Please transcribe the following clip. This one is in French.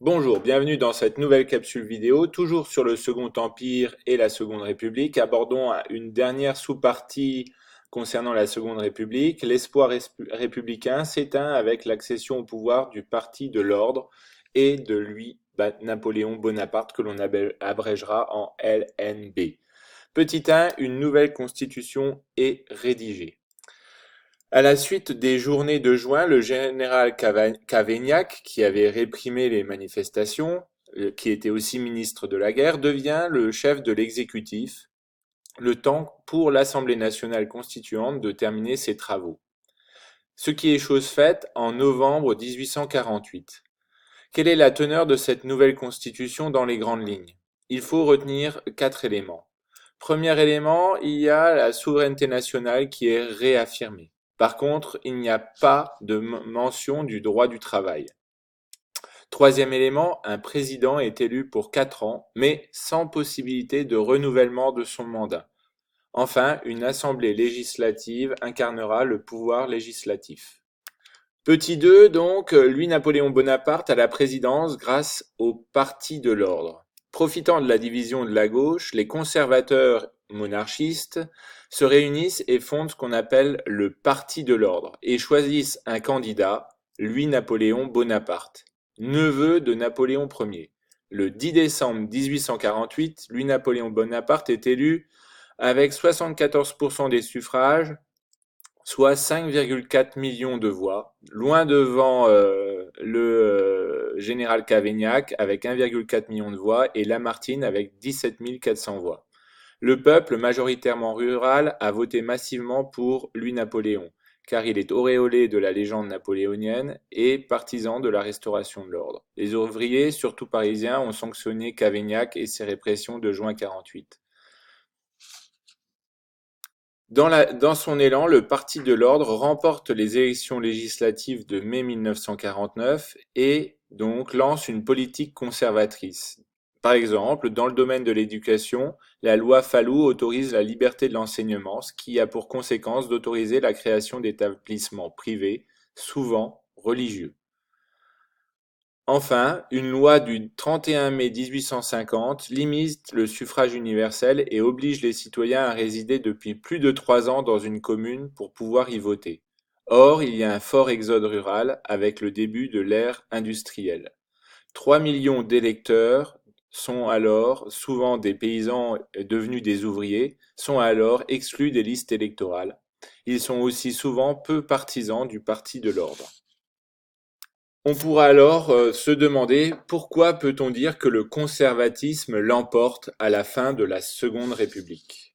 Bonjour, bienvenue dans cette nouvelle capsule vidéo, toujours sur le Second Empire et la Seconde République. Abordons une dernière sous-partie concernant la Seconde République. L'espoir républicain s'éteint avec l'accession au pouvoir du Parti de l'Ordre et de Napoléon Bonaparte, que l'on abrégera en LNB. Petit 1, une nouvelle constitution est rédigée. À la suite des journées de juin, le général Cavaignac, qui avait réprimé les manifestations, qui était aussi ministre de la Guerre, devient le chef de l'exécutif, le temps pour l'Assemblée nationale constituante de terminer ses travaux. Ce qui est chose faite en novembre 1848. Quelle est la teneur de cette nouvelle constitution dans les grandes lignes? Il faut retenir 4 éléments. Premier élément, il y a la souveraineté nationale qui est réaffirmée. Par contre, il n'y a pas de mention du droit du travail. Troisième élément, un président est élu pour 4 ans, mais sans possibilité de renouvellement de son mandat. Enfin, une assemblée législative incarnera le pouvoir législatif. Petit 2, donc, Louis-Napoléon Bonaparte à la présidence grâce au Parti de l'Ordre. Profitant de la division de la gauche, les conservateurs monarchistes se réunissent et fondent ce qu'on appelle le Parti de l'Ordre et choisissent un candidat, Louis-Napoléon Bonaparte, neveu de Napoléon Ier. Le 10 décembre 1848, Louis-Napoléon Bonaparte est élu avec 74% des suffrages, soit 5,4 millions de voix, loin devant le général Cavaignac avec 1,4 million de voix et Lamartine avec 17 400 voix. Le peuple, majoritairement rural, a voté massivement pour Louis-Napoléon, car il est auréolé de la légende napoléonienne et partisan de la restauration de l'ordre. Les ouvriers, surtout parisiens, ont sanctionné Cavaignac et ses répressions de juin 48. Dans son élan, le Parti de l'Ordre remporte les élections législatives de mai 1949 et donc lance une politique conservatrice. Par exemple, dans le domaine de l'éducation, la loi Fallou autorise la liberté de l'enseignement, ce qui a pour conséquence d'autoriser la création d'établissements privés, souvent religieux. Enfin, une loi du 31 mai 1850 limite le suffrage universel et oblige les citoyens à résider depuis plus de 3 ans dans une commune pour pouvoir y voter. Or, il y a un fort exode rural avec le début de l'ère industrielle. 3 millions d'électeurs sont alors, souvent des paysans devenus des ouvriers, sont alors exclus des listes électorales. Ils sont aussi souvent peu partisans du Parti de l'Ordre. On pourra alors se demander pourquoi peut-on dire que le conservatisme l'emporte à la fin de la Seconde République.